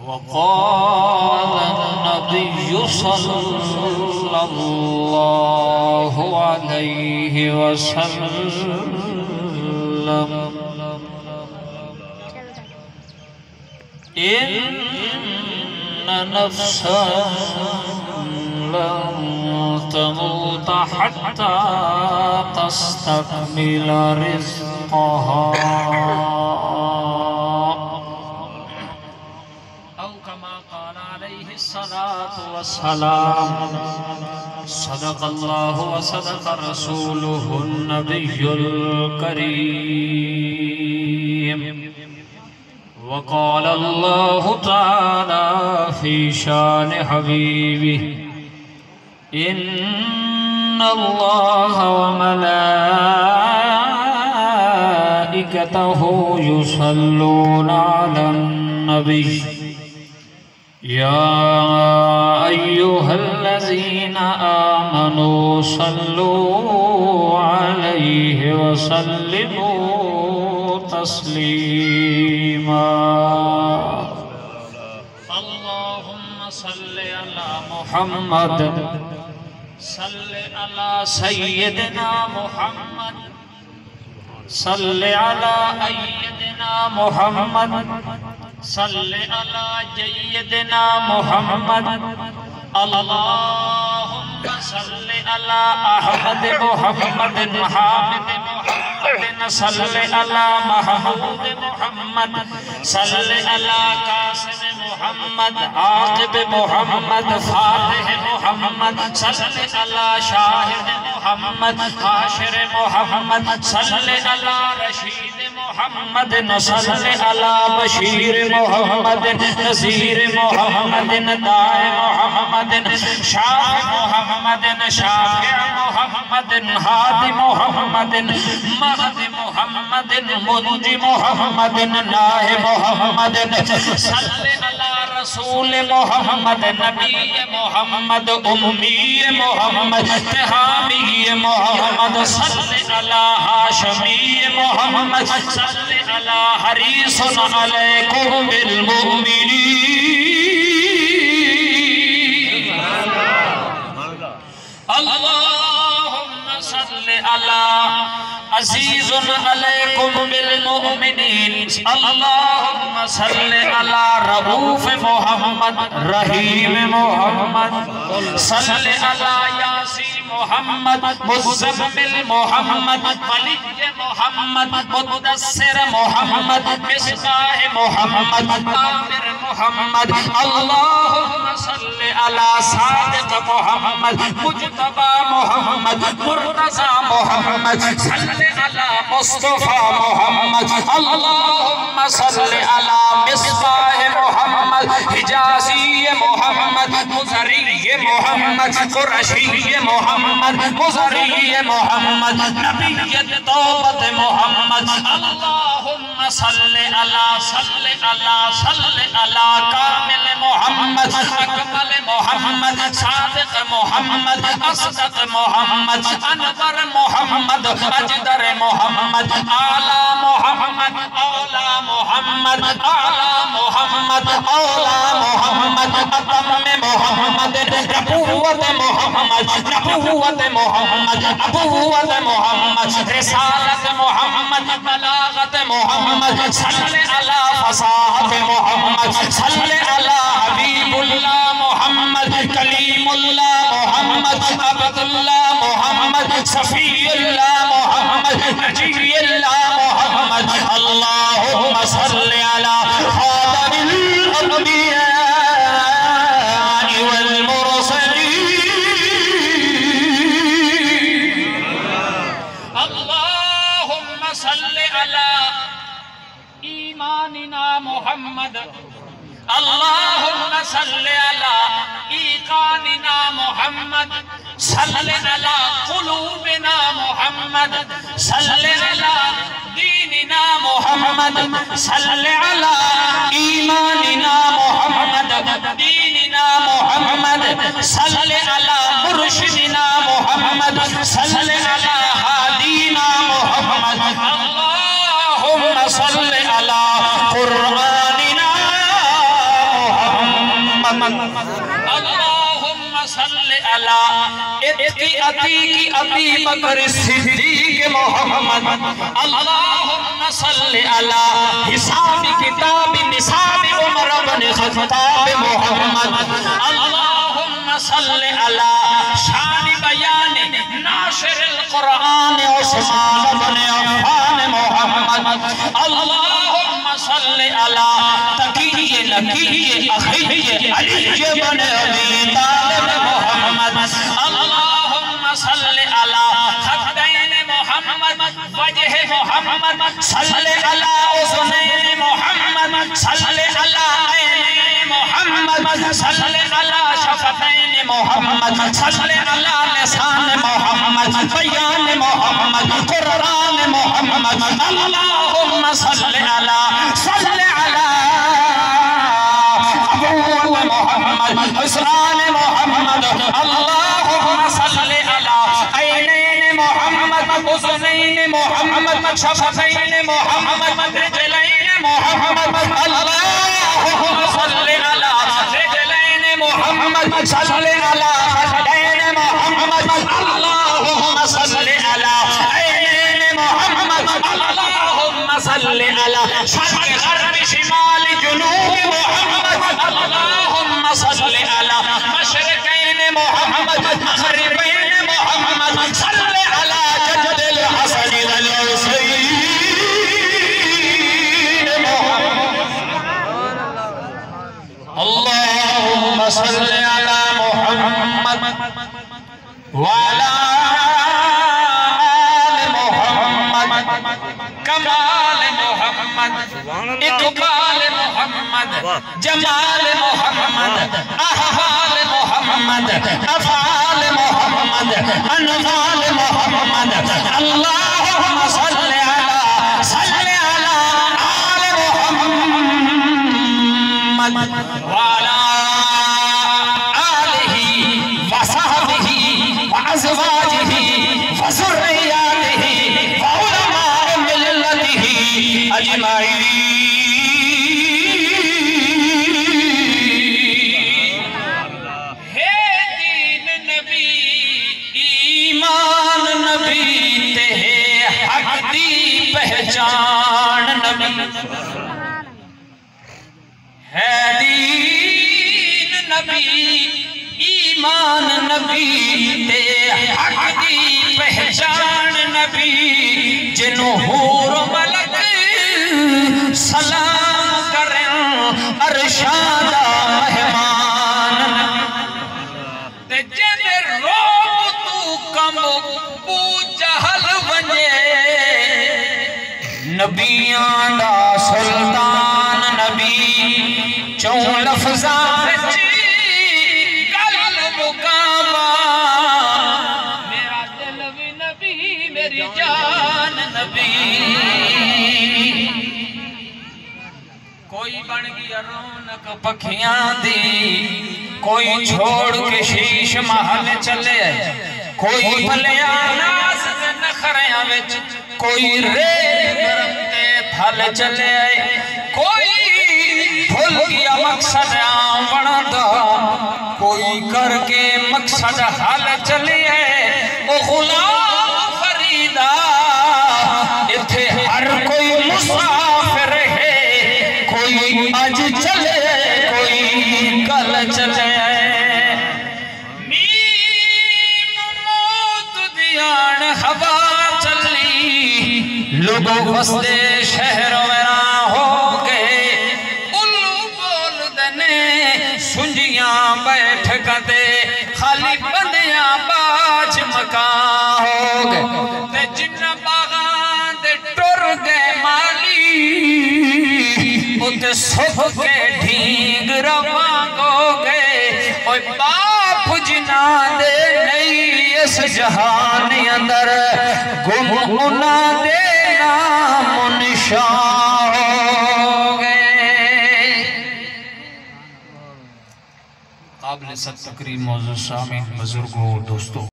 وقال النبي صلى الله عليه وسلم إن نفسا لن تموت حتى تستكمل رزقها أو كما قال عليه الصلاة والسلام صدق الله وصدق رسوله النبي الكريم وقال الله تعالى في شان حبيبه إن الله وملائكته يصلون على النبي يا أيها الذين آمنوا صلوا عليه وسلموا تسليما اللهم صل على محمد صل على سيدنا محمد صل على أيدنا محمد صل على جيدنا محمد اللهم صل على أحمد محمد حامد محمد صل على محمود محمد صل على قاسم محمد عاقب محمد فاتح محمد صل على شاهد محمد حاشر محمد صل على رشید محمد صل على بشیر محمد نذیر محمد داع محمد شاف محمد شافع محمد ہادی محمد مہد محمد منجی محمد ناہ محمد صل على رسول محمد نبی محمد امی محمد تہامی محمد صل على ہاشمی محمد صل على حریص علیکم بالمؤمنین اللهم صل على عزیز علیکم بالمؤمنین اللهم صل على رؤوف محمد رحیم محمد صل على یاسین محمد مزمل محمد ولی محمد مدثر محمد مصباح محمد عامر محمد اللهم صل على صادق محمد مجتبى محمد مرتضى محمد صل على مصطفى محمد اللهم صل على مصباح محمد حجازی محمد مزری محمد قرشی محمد مزری محمد نبی توبت محمد اللهم صل على کامل محمد اکمل محمد صادق محمد اصدق محمد انور محمد اجدر محمد اعلی محمد اولا محمد اعلی محمد اولا محمد اتم محمد نبوت محمد ابوت محمد رسالت محمد بلاغت محمد صل على فصاحت محمد صل على حبیب اللہ محمد کلیم اللہ محمد عبد اللہ محمد صفی اللہ محمد نجی اللہ محمد اللهم صل على خاتم الانبیاء والمرسلین اللهم صل على ایماننا محمد اللهم صل على ایقاننا محمد صل على قلوبنا محمد صل على دیننا محمد صل على ایماننا محمد دیننا محمد صل على مرشدنا محمد صل على ہادینا محمد اللهم صل على قرآننا محمد اللہم صلی علی عتیق ابی بکر صدیق محمد اللہم صلی علی حساب کتاب نصاب عمر بن خطاب محمد اللہم صلی علی شان بیان ناشر القرآن عثمان بن عفان محمد اللہم صلی علی تقی نقی اخی علی بن ابی طالب محمد اللہم صلی علی خدین محمد وجہ محمد صلی علی اذنین محمد صلی علی عینین محمد صلی علی شفتین محمد صلی علی لسان محمد بیان محمد قرآن محمد اللہم صلی علی محمد حسنان محمد اللہم صلی علی عینین محمد اذنین محمد شفتین محمد رجلین محمد اللہم صلی علی رجلین محمد صلی علی خدین محمد اللہم صلی علی عینین محمد اللہم صلی علی شرق غرب شمال جنوب محمد اللہم صلی علی مشرقین محمد مغربین محمد صلی علی جد الحسن والحسین محمد اللہم صلی علی محمد وعلی آل محمد کمال محمد اقبال محمد جمال محمد احوال محمد افعال محمد انفال محمد اللہم صلی علی آل محمد وعلی آلہ وصحبہ وازواجہ وذریاتہ وعلماء ملتہ اجمعین پہچان نبی ہے دین نبی ایمان نبی تے حق دی پہچان نبی جنہوں حور و ملک سلام کریں ارشادہ مہمان تے جن روب تو کم بو جہل ونجے نبیان دا سلطان نبی چون لفظان چی گل مقامہ میرا دل بھی نبی میری جان نبی کوئی بن گیا رونق پکھیاں دی کوئی چھوڑ کے شیش محل چلے کوئی بھلیاں ناز نخریاں وچ کوئی ریت برمتے پھل چلے کوئی بھول گیا مقصد آمڑا دا کوئی کر کے مقصد حل چلے او غلام فریدہ اتھے ہر کوئی مسافر ہے کوئی آج چلے کوئی کل چلے نیم موت دیان ہوا لوگوں بستے شہر ویران ہو گئے الو بول دنے سنجیاں بیٹھ کدے خالی بندیاں باج مکان ہو گئے تے جن باغان دے ٹر گئے مالی اتے سب کے ڈھینگ روان ہو گئے اوہ باپ جنا دے نہیں اس جہان اندر گم انا دے منشاں ہو گئے قابل ست تقریم معزز سامعین بزرگوں دوستوں